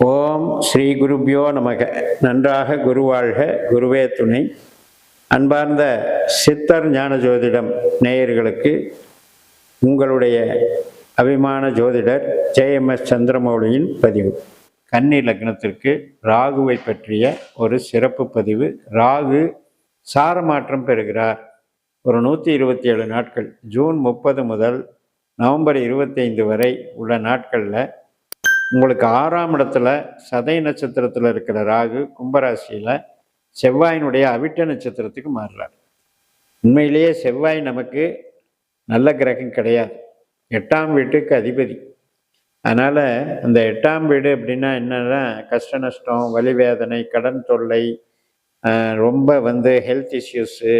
ஓம் ஸ்ரீ குருபியோ நமக. நன்றாக குருவாழ்க, குருவே துணை. அன்பார்ந்த சித்தர் ஞான ஜோதிடம் நேயர்களுக்கு உங்களுடைய அபிமான ஜோதிடர் ஜேஎம்எஸ் சந்திரமௌலியின் பதிவு. கன்னி லக்னத்திற்கு ராகுவை பற்றிய ஒரு சிறப்பு பதிவு. ராகு சாரமாற்றம் பெறுகிறார். ஒரு 127 நாட்கள், ஜூன் 30 முதல் நவம்பர் 25 வரை உள்ள நாட்களில் உங்களுக்கு 6ஆம் இடத்துல சதய நட்சத்திரத்தில் இருக்கிற ராகு கும்பராசியில் செவ்வாயினுடைய அவிட்ட நட்சத்திரத்துக்கு மாறுறார். உண்மையிலேயே செவ்வாய் நமக்கு நல்ல கிரகம் கிடையாது, 8ஆம் வீட்டுக்கு அதிபதி. அதனால் அந்த 8ஆம் வீடு அப்படின்னா என்னன்னா கஷ்ட நஷ்டம், வலி வேதனை, கடன் தொல்லை, ரொம்ப ஹெல்த் இஷ்யூஸு,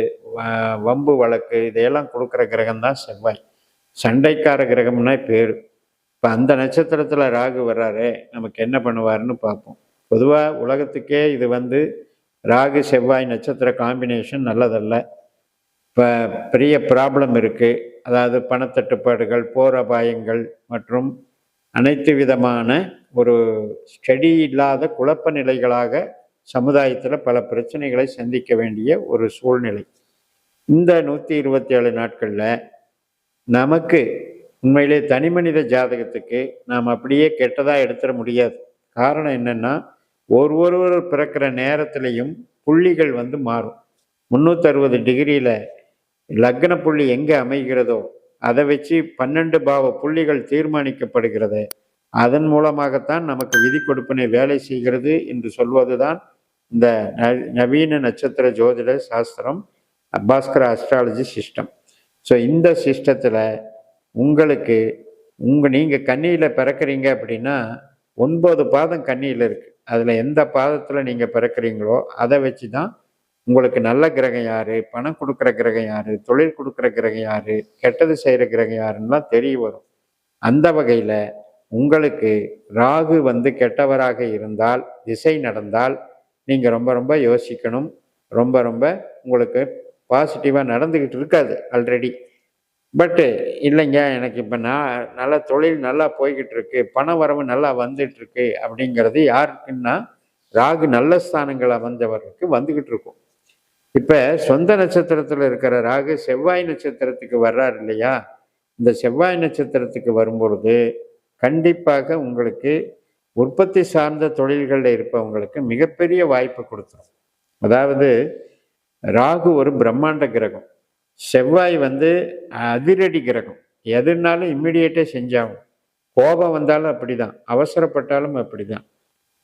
வம்பு வழக்கு, இதையெல்லாம் கொடுக்குற கிரகம் தான் செவ்வாய். சண்டைக்கார கிரகம்னா பேர். இப்போ அந்த நட்சத்திரத்தில் ராகு வர்றாரு, நமக்கு என்ன பண்ணுவார்னு பார்ப்போம். பொதுவாக உலகத்துக்கே இது ராகு செவ்வாய் நட்சத்திர காம்பினேஷன் நல்லதல்ல. இப்போ பெரிய ப்ராப்ளம் இருக்குது. அதாவது பணத்தட்டுப்பாடுகள், போர் அபாயங்கள் மற்றும் அனைத்து விதமான ஒரு ஸ்டடி இல்லாத குழப்ப நிலைகளாக சமுதாயத்தில் பல பிரச்சனைகளை சந்திக்க வேண்டிய ஒரு சூழ்நிலை. இந்த 127 நாட்களில் நமக்கு உண்மையிலே தனி மனித ஜாதகத்துக்கு நாம் அப்படியே கெட்டதாக எடுத்துட முடியாது. காரணம் என்னென்னா, ஒருவர் பிறக்கிற நேரத்திலையும் புள்ளிகள் மாறும். 360 டிகிரியில் லக்ன புள்ளி எங்கே அமைகிறதோ அதை வச்சு 12 பாவ புள்ளிகள் தீர்மானிக்கப்படுகிறது. அதன் மூலமாகத்தான் நமக்கு விதி கொடுப்பினை வேலை செய்கிறது என்று சொல்வது தான் இந்த நவீன நட்சத்திர ஜோதிட சாஸ்திரம், பாஸ்கர அஸ்ட்ராலஜி சிஸ்டம். ஸோ இந்த சிஸ்டத்தில் உங்களுக்கு நீங்கள் கன்னியில் பிறக்கிறீங்க அப்படின்னா 9 பாதம் கன்னியில் இருக்குது. அதில் எந்த பாதத்தில் நீங்கள் பிறக்கிறீங்களோ அதை வச்சு தான் உங்களுக்கு நல்ல கிரகம் யார், பணம் கொடுக்குற கிரகம் யார், தொழில் கொடுக்குற கிரகம் யார், கெட்டது செய்கிற கிரகம் யாருன்னெலாம் தெரிய வரும். அந்த வகையில் உங்களுக்கு ராகு கெட்டவராக இருந்தால், திசை நடந்தால் நீங்கள் ரொம்ப ரொம்ப யோசிக்கணும். ரொம்ப ரொம்ப உங்களுக்கு பாசிட்டிவாக நடந்துக்கிட்டு இருக்காது ஆல்ரெடி. பட்டு இல்லைங்க, எனக்கு இப்போ நல்ல தொழில் நல்லா போய்கிட்டு இருக்கு, பண வரவு நல்லா வந்துட்டுருக்கு அப்படிங்கிறது யாருக்குன்னா ராகு நல்ல ஸ்தானங்களை வந்தவர்களுக்கு வந்துக்கிட்டு இருக்கும். இப்போ சொந்த நட்சத்திரத்தில் இருக்கிற ராகு செவ்வாய் நட்சத்திரத்துக்கு வர்றார் இல்லையா? இந்த செவ்வாய் நட்சத்திரத்துக்கு வரும்பொழுது கண்டிப்பாக உங்களுக்கு உற்பத்தி சார்ந்த தொழில்களில் இருப்பவங்களுக்கு மிகப்பெரிய வாய்ப்பு கொடுத்துரும். அதாவது ராகு ஒரு பிரம்மாண்ட கிரகம், செவ்வாய் அதிரடி கிரகம். எதுனாலும் இம்மிடியேட்டாக செஞ்சாகும். கோபம் வந்தாலும் அப்படி தான், அவசரப்பட்டாலும் அப்படி தான்.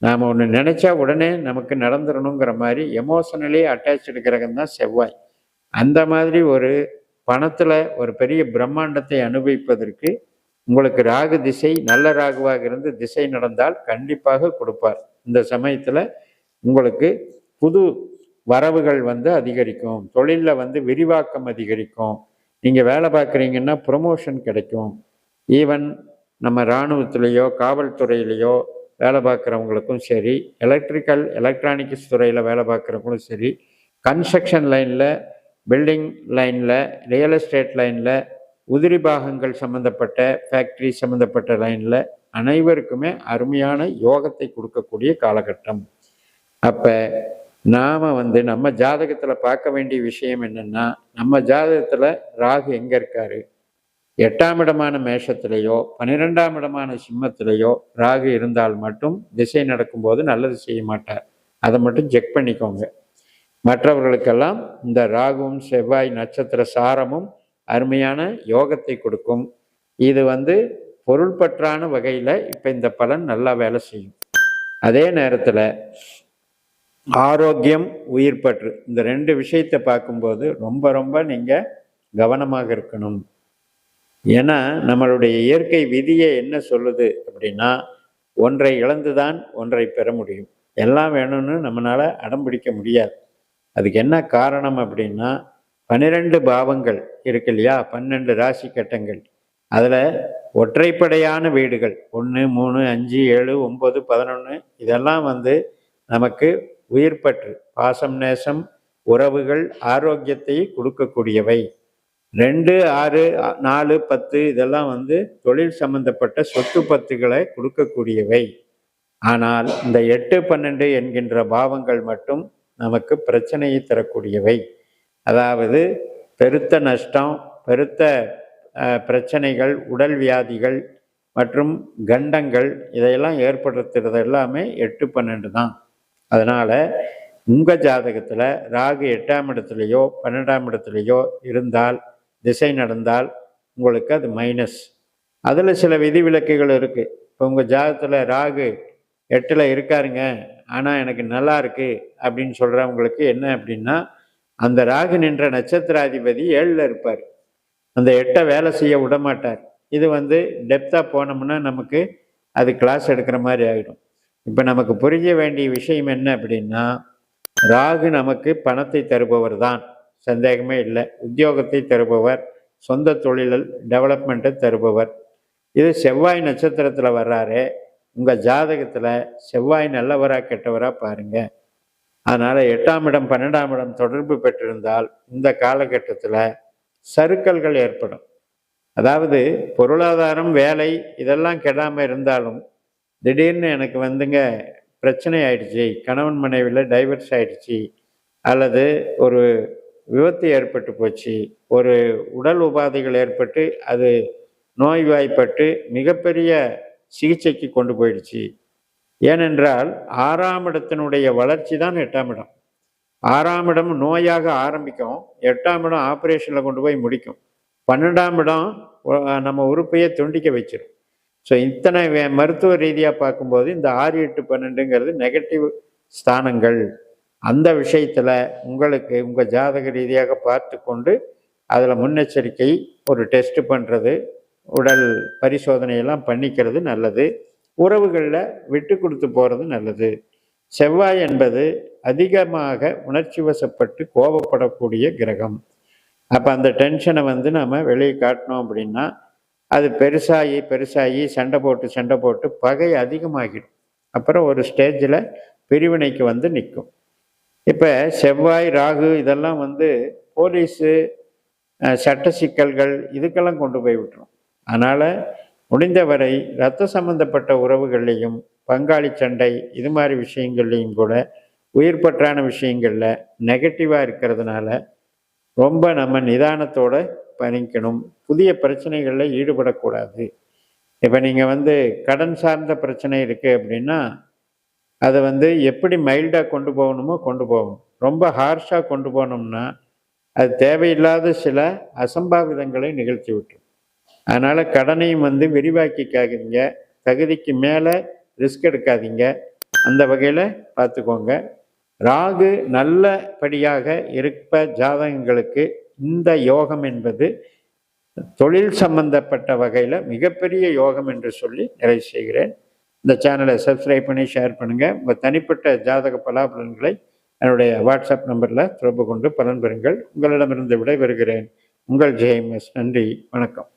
நாம் ஒன்று நினச்சா உடனே நமக்கு நடந்துடணுங்கிற மாதிரி எமோஷனலி அட்டாச்சு கிரகம் தான் செவ்வாய். அந்த மாதிரி ஒரு பணத்தில் ஒரு பெரிய பிரம்மாண்டத்தை அனுபவிப்பதற்கு உங்களுக்கு ராகு திசை நல்ல ராகுவாக இருந்து திசை நடந்தால் கண்டிப்பாக கொடுப்பார். இந்த சமயத்தில் உங்களுக்கு புது வரவுகள் அதிகரிக்கும், தொழிலில் விரிவாக்கம் அதிகரிக்கும். நீங்கள் வேலை பார்க்குறீங்கன்னா ப்ரொமோஷன் கிடைக்கும். ஈவன் நம்ம இராணுவத்திலேயோ காவல்துறையிலையோ வேலை பார்க்குறவங்களுக்கும் சரி, எலக்ட்ரானிக்ஸ் துறையில் வேலை பார்க்குறவங்களும் சரி, கன்ஸ்ட்ரக்ஷன் லைனில், பில்டிங் லைனில், ரியல் எஸ்டேட் லைனில், உதிரி பாகங்கள் சம்மந்தப்பட்ட ஃபேக்ட்ரி சம்மந்தப்பட்ட லைனில் அனைவருக்குமே அருமையான யோகத்தை கொடுக்கக்கூடிய காலகட்டம். அப்போ நாம் நம்ம ஜாதகத்தில் பார்க்க வேண்டிய விஷயம் என்னென்னா, நம்ம ஜாதகத்தில் ராகு எங்கே இருக்கார்? 8ஆம் இடமான மேஷத்திலேயோ 12ஆம் இடமான சிம்மத்திலேயோ ராகு இருந்தால் மட்டும் திசை நடக்கும்போது நல்லது செய்ய மாட்டார். அதை மட்டும் செக் பண்ணிக்கோங்க. மற்றவர்களுக்கெல்லாம் இந்த ராகுவும் செவ்வாய் நட்சத்திர சாரமும் அருமையான யோகத்தை கொடுக்கும். இது பொருள்பற்றான வகையில் இப்போ இந்த பலன் நல்லா வேலை செய்யும். அதே நேரத்தில் ஆரோக்கியம், உயிர் பற்று, இந்த 2 விஷயத்தை பார்க்கும்போது ரொம்ப ரொம்ப நீங்கள் கவனமாக இருக்கணும். ஏன்னா நம்மளுடைய இயற்கை விதியை என்ன சொல்லுது அப்படின்னா, ஒன்றை இழந்துதான் ஒன்றை பெற முடியும். எல்லாம் வேணும்னு நம்மளால் அடம் பிடிக்க முடியாது. அதுக்கு என்ன காரணம் அப்படின்னா, 12 பாவங்கள் இருக்கு இல்லையா, 12 ராசி கட்டங்கள். அதில் ஒற்றைப்படையான வீடுகள் 1, 3, 5, 7, 9, 11 இதெல்லாம் நமக்கு உயிர் பற்று, பாசம், நேசம், உறவுகள், ஆரோக்கியத்தை கொடுக்கக்கூடியவை. 2, 6, 4, 10 இதெல்லாம் தொழில் சம்பந்தப்பட்ட சொத்து பத்துகளை கொடுக்கக்கூடியவை. ஆனால் இந்த 8, 12 என்கின்ற பாவங்கள் மட்டும் நமக்கு பிரச்சனையை தரக்கூடியவை. அதாவது பெருத்த நஷ்டம், பெருத்த பிரச்சனைகள், உடல் வியாதிகள் மற்றும் கண்டங்கள் இதையெல்லாம் ஏற்படுத்துறது எல்லாமே 8, 12 தான். அதனால் உங்கள் ஜாதகத்தில் ராகு 8ஆம் இடத்துலையோ 12ஆம் இடத்துலையோ இருந்தால், திசை நடந்தால் உங்களுக்கு அது மைனஸ். அதில் சில விதிவிலக்குகள் இருக்குது. இப்போ உங்கள் ஜாதகத்தில் ராகு 8ல் இருக்காருங்க, ஆனால் எனக்கு நல்லா இருக்குது அப்படின்னு சொல்கிறவங்களுக்கு என்ன அப்படின்னா, அந்த ராகு நின்ற நட்சத்திராதிபதி 7ல் இருப்பார். அந்த 8ஐ வேலை செய்ய விட மாட்டார். இது டெப்த்தாக போனோம்னா நமக்கு அது கிளாஸ் எடுக்கிற மாதிரி ஆகிடும். இப்போ நமக்கு புரிய வேண்டிய விஷயம் என்ன அப்படின்னா, ராகு நமக்கு பணத்தை தருபவர் தான், சந்தேகமே இல்லை. உத்தியோகத்தை தருபவர், சொந்த தொழில் டெவலப்மெண்ட்டை தருபவர். இது செவ்வாய் நட்சத்திரத்தில் வர்றாரு. உங்கள் ஜாதகத்தில் செவ்வாய் நல்லவரா கெட்டவரா பாருங்கள். அதனால் 8ஆம் இடம் 12ஆம் இடம் தொடர்பு பெற்றிருந்தால் இந்த காலகட்டத்தில் சறுக்கல்கள் ஏற்படும். அதாவது பொருளாதாரம், வேலை இதெல்லாம் கெடாமல் இருந்தாலும் திடீர்னு எனக்கு பிரச்சனை ஆயிடுச்சு, கணவன் மனைவியில் டைவர்ஸ் ஆயிடுச்சு, அல்லது ஒரு விபத்து ஏற்பட்டு போச்சு, ஒரு உடல் உபாதைகள் ஏற்பட்டு அது நோய்வாய்ப்பட்டு மிகப்பெரிய சிகிச்சைக்கு கொண்டு போயிடுச்சு. ஏனென்றால் 6ஆம் இடத்தினுடைய வளர்ச்சி தான் 8ஆம் இடம். 6ஆம் இடம் நோயாக ஆரம்பிக்கும், 8ஆம் இடம் ஆப்ரேஷனில் கொண்டு போய் முடிக்கும், 12ஆம் இடம் நம்ம உறுப்பையே துண்டிக்க வச்சிடும். ஸோ இத்தனை மருத்துவ ரீதியாக பார்க்கும்போது இந்த 6, 8, 12ங்கிறது நெகட்டிவ் ஸ்தானங்கள். அந்த விஷயத்தில் உங்களுக்கு உங்கள் ஜாதக ரீதியாக பார்த்து கொண்டு அதில் முன்னெச்சரிக்கை, ஒரு டெஸ்ட் பண்ணுறது, உடல் பரிசோதனையெல்லாம் பண்ணிக்கிறது நல்லது. உறவுகளில் விட்டு கொடுத்து போகிறது நல்லது. செவ்வாய் என்பது அதிகமாக உணர்ச்சி வசப்பட்டு கோபப்படக்கூடிய கிரகம். அப்போ அந்த டென்ஷனை நம்ம வெளியே காட்டினோம் அப்படின்னா அது பெருசாகி சண்டை போட்டு பகை அதிகமாகிடும். அப்புறம் ஒரு ஸ்டேஜில் பிரிவினைக்கு நிற்கும். இப்போ செவ்வாய், ராகு இதெல்லாம் போலீஸு, சட்ட சிக்கல்கள் இதுக்கெல்லாம் கொண்டு போய் விட்டுரும். அதனால் முடிந்தவரை இரத்த சம்பந்தப்பட்ட உறவுகள்லையும், பங்காளி சண்டை இது மாதிரி விஷயங்கள்லையும் கூட, உயிர் பற்றான விஷயங்களில் நெகட்டிவாக இருக்கிறதுனால ரொம்ப நம்ம நிதானத்தோடு பண்ணிக்கணும். புதிய பிரச்சனைகளில் ஈடுபடக்கூடாது. இப்போ நீங்கள் கடன் சார்ந்த பிரச்சனை இருக்குது அப்படின்னா அதை எப்படி மைல்டாக கொண்டு போகணுமோ கொண்டு போகணும். ரொம்ப ஹார்ஷாக கொண்டு போனோம்னா அது தேவையில்லாத சில அசம்பாவிதங்களை நிகழ்த்தி விட்டுரும். அதனால் கடனையும் விரிவாக்கிக்காதீங்க, தகுதிக்கு மேலே ரிஸ்க் எடுக்காதீங்க. அந்த வகையில் பார்த்துக்கோங்க. ராகு நல்லபடியாக இருப்ப ஜாதகங்களுக்கு இந்த யோகம் என்பது தொழில் சம்பந்தப்பட்ட வகையில் மிகப்பெரிய யோகம் என்று சொல்லி நிறைவு செய்கிறேன். இந்த சேனலை சப்ஸ்கிரைப் பண்ணி ஷேர் பண்ணுங்கள். உங்கள் தனிப்பட்ட ஜாதக பலாபலன்களை என்னுடைய வாட்ஸ்அப் நம்பரில் தொடர்பு கொண்டு பலன் பெறுங்கள். உங்களிடமிருந்து விடைபெறுகிறேன். உங்கள் ஜேஎம்எஸ். நன்றி, வணக்கம்.